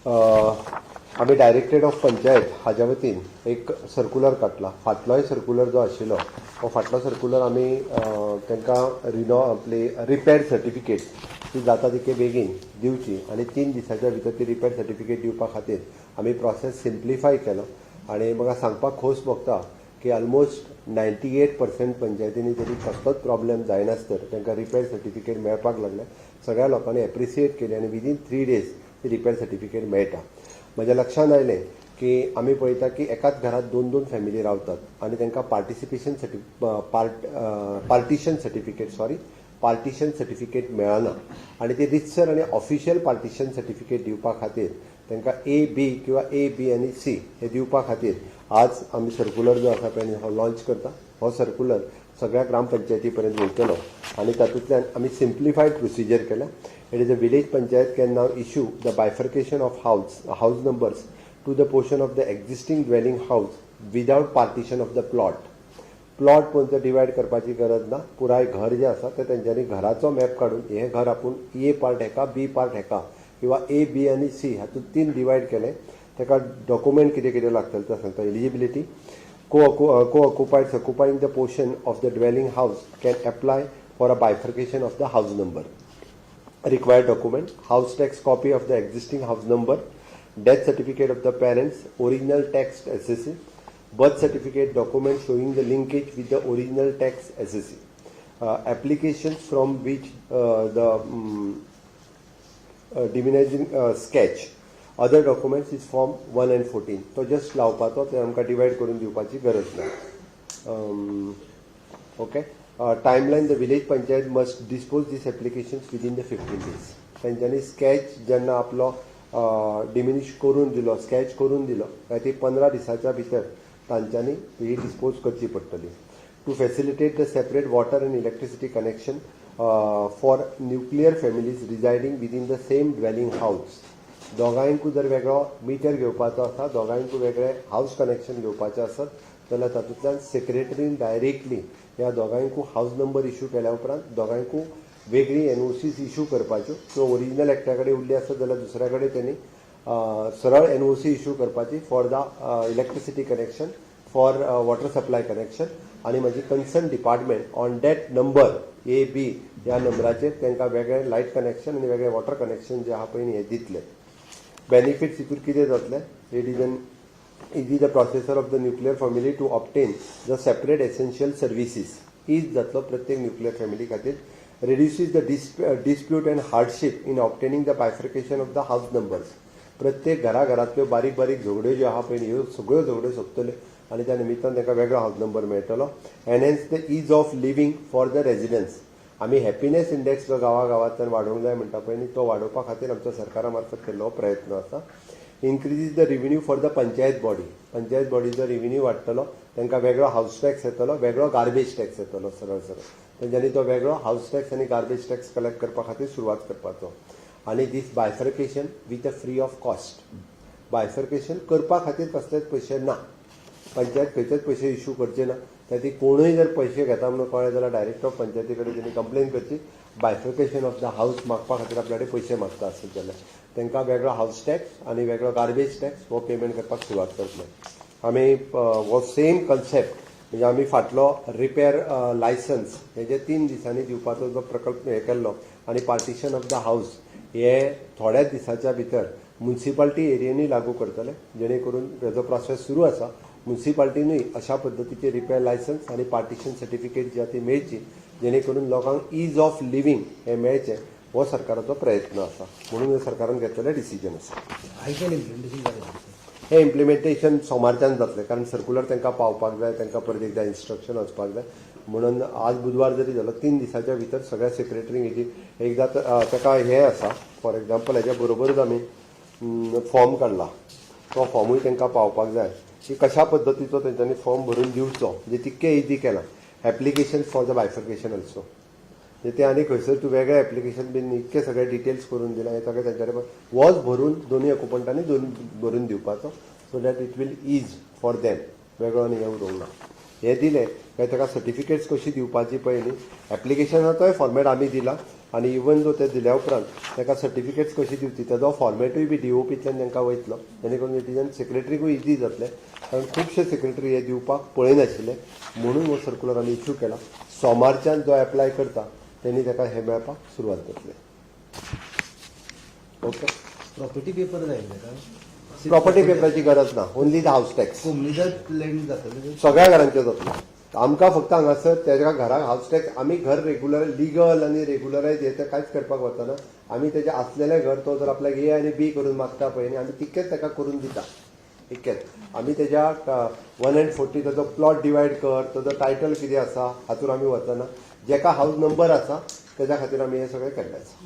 आम्ही directorate of panchayat हाज्या वतीन एक सर्क्युलर काडला. फाटलोय सर्क्युलर जो आशिल्लो तो फाटलो सर्क्युलर आमी तांकां आपली रिपेर सर्टिफिकेट ती जाता तितके बेगीन दिवची आनी 3 दिसाच्या भितर ती रिपेर सर्टिफिकेट दिवपा खातीर आमी प्रोसेस सिम्प्लिफाय केलो. आनी म्हाका सांगपाक खोस भोगता की ऑलमोस्ट 98% पंचायतींनी तरी कसलोच प्रॉब्लेम जायनासतर तांकां रिपेर सर्टिफिकेट मेळपाक लागले. सगळ्या लोकांनी एप्रिसिएट केली आनी विदीन 3 days ती रिपेर सर्टिफिकेट मेळटा. म्हज्या लक्षांत आयलें की आमी पळयता की एकाच घरात 2-2 फॅमिली रावतात आनी तांकां पार्टिशन सर्टिफिकेट मेळना आनी ते रितसर आनी ऑफिशियल पार्टिशन सर्टिफिकेट दिवपा खातीर तांकां A-B किंवा A-B आनी C हे दिवपा खातीर आज आमी सर्क्युलर जो आसा पळय हो लॉन्च करता. हो सर्क्युलर सगळ्या ग्रामपंचायती पर्यंत वयतलो आनी तातूंतल्यान आमी सिम्प्लिफायड प्रोसिजर केला. It is a village panchayat can now issue the bifurcation of house numbers to the portion of the existing dwelling house without partition of the plot पर्यंत डिवायड करपाची गरज ना. पुराय घर जे आसा ते तेंच्यांनी घराचो मॅप काडून हे घर आपूण A पार्ट हेका B पार्ट हेका किंवा A, B आनी C हातूंत 3 डिवायड केले. ताका डॉक्युमेंट कितें कितें लागतले ते सांगता. Eligibility co-occupying the portion of the dwelling house can apply for a bifurcation of the house number. Required document: house tax copy of the existing house number, death certificate of the parents, original tax SSC, birth certificate document showing the linkage with the original tax SSC, applications from which the diminishing sketch. Other documents is form 1 and 14. तो just लावपाचो ते आमकां divide करून दिवपाची गरज ना. Okay. Timeline the village panchayat must dispose these applications within the 15 days. तांच्यांनी sketch जेन्ना आपलो डिमिनिश करून दिलो, स्केच करून दिलो काय ती 15 दिसाच्या भितर तांच्यांनी ही डिस्पोज करची पडटली. To facilitate the separate water and electricity connection for nuclear families residing within the same dwelling house. दोगांयकूय जर वेगळो मिटर घेवपाचो आसा, दोगांयकूय वेगळे हाऊस कनेक्शन घेवपाचें आसत जाल्यार तातूंतल्यान सेक्रेटरीन डायरेक्टली ह्या दोगांयकूय हाऊस नंबर इश्यू केल्या उपरांत दोगांयकूय वेगळी NOCs इश्यू करपाच्यो. सो ओरिजिनल एकट्या कडेन उरली आसत जाल्यार दुसऱ्या कडेन त्यांनी सरळ NOC इश्यू करपाची for the electricity connection, for water supply connection आनी म्हाजी concern department on that number A-B ह्या नंबराचेर तांकां वेगळें लायट कनेक्शन आनी वेगळें वॉटर कनेक्शन जे आहा पळय हे दितले. बेनिफिट्स हितून कितें जातले? It is an easy the processor of the nuclear family to obtain the separate essential services. Is जातलो प्रत्येक न्युक्लियर फॅमिली खातीर. Reduces the dispute and hardship in obtaining the bifurcation of the house numbers. प्रत्येक घराघरांतल्यो बारीक बारीक झगड्यो ज्यो आहा पळय ह्यो सगळ्यो झगड्यो सोंपतल्यो आनी त्या निमित्तान तांकां वेगळो हाऊस नंबर मेळटलो. Enhance the ease of living for the residents. आमी हॅपिनेस इंडेक्स जो गांवागांवांतल्यान वाडोवंक जाय म्हणटा पळय न्ही तो वाडोवपा खातीर आमच्या सरकारा मार्फत केल्लो प्रयत्न आसा. Increases the revenue for the panchayat बॉडीचो रेव्हेन्यू वाडटलो. तांकां वेगळो हाऊस टॅक्स येतलो, वेगळो गार्बेज टॅक्स येतलो. सरळ तेंच्यांनी तो वेगळो हाऊस टॅक्स आनी गार्बेज टॅक्स कलेक्ट करपा खातीर सुरवात करपाचो. आनी दीस bifurcation with a free of cost. Bifurcation करपा खातीर कसलेच पयशे ना. पंचायत खंयचेच पयशे इश्यू करचे ना. ती कोणूय जर पैसे घेता म्हणून कळ्ळें जाल्यार डायरेक्टर ऑफ पंचायती कडेन त्यांनी कंप्लेन करची. बायफर्केशन ऑफ द हाऊस मागपा खातीर आपल्या कडेन पयशे मागता आसत जाल्यार तांकां वेगळो हाऊस टॅक्स आनी वेगळो गार्बेज टॅक्स हो पेमेंट करपाक सुरवात करतले. आमी हो सेम कन्सेप्ट म्हणजे आमी फाटलो रिपेर लायसन्स हेजे 3 दिसांनी दिवपाचो जो प्रकल्प हे केल्लो आनी पार्टिशन ऑफ द हाऊस हे थोड्याच दिसाच्या भितर म्युनिसिपालिटी एरियांनी लागू करतले. जेणे करून हेजो प्रोसेस सुरू आसा. म्युनिसिपालिटीनूय अशा पद्दतीचे रिपेर लायसन्स आनी पार्टिशन सर्टिफिकेट जी आहा ती मेळची जेणे करून लोकांक इज ऑफ लिव्हिंग हे मेळचें हो सरकाराचो प्रयत्न आसा. म्हणून सरकारान घेतलेलें डिसिजन आसा. हे इम्प्लिमेंटेशन सोमारच्यान जातलें कारण सर्क्युलर तांकां पावपाक जाय, तांकां परत एकदां इन्स्ट्रक्शन वचपाक जाय. म्हणून आज बुधवार जरी जालो 3 दिसाच्या भितर सगळ्या सेक्रेटरींक हेजी एकदां ताका हे आसा. फॉर एग्जाम्पल हेज्या बरोबरच आमी फॉर्म काडला. तो फॉर्मूय तांकां पावपाक जाय की कशा पद्दतीचो तेंच्यांनी फॉर्म भरून दिवचो म्हणजे तितकें इजी केलां. Application for the bifurcation also म्हणजे ते आनी खंयसर तूं वेगळें एप्लिकेशन बीन इतके सगळे डिटेल्स करून दिला. हे सगळें तेंच्या कडेन वॉज भरून दोनूय ऑक्युपंटांनी भरून दिवपाचो so that it will is for them. वेगळो आनी हे उरोवंक ना. हे दिले काय ताका सर्टिफिकेट्स कशी दिवपाची पळय न्ही. एप्लिकेशनाचोय फॉर्मेट आमी दिला आनी इवन जो ते दिल्या उपरांत ताका सर्टिफिकेट्स कशी दिवची ताजो फॉर्मेटूय बी DOPंतल्यान तांकां वयतलो जेणे करून इट सेक्रेटरीकूय इजी जातलें कारण खुबशे सेक्रेटरी हे दिवपाक पळयनाशिल्ले म्हणून हो सर्कुलर आमी इश्यू केला सोमारच्यान जो एप्लाय करता त्यांनी ताका हे मेळपाक सुरवात जातली ओके प्रॉपर्टी पेपर जाय का प्रॉपर्टी पेपराची गरज ना ओन्ली द हाऊस टॅक्स कोमनीजात लँड जातले सगळ्या घरांचे जातलो आमकां फक्त हांगासर तेज्या घराक हाऊस टॅक्स आमी घर रेग्युलर लिगल आनी रेग्युलरायज हे कांयच करपाक वचना आमी तेजें आसलेलें घर तो जर आपल्याक A आनी B करून मागता पळय न्ही आमी तितकेच ताका करून दिता इतकेच आमी तेज्या 140 ताजो प्लॉट डिवायड कर ताजो टायटल कितें आसा हातून आमी वचना जेका हाऊस नंबर आसा तेज्या खातीर आमी हें सगळें केल्लें आसा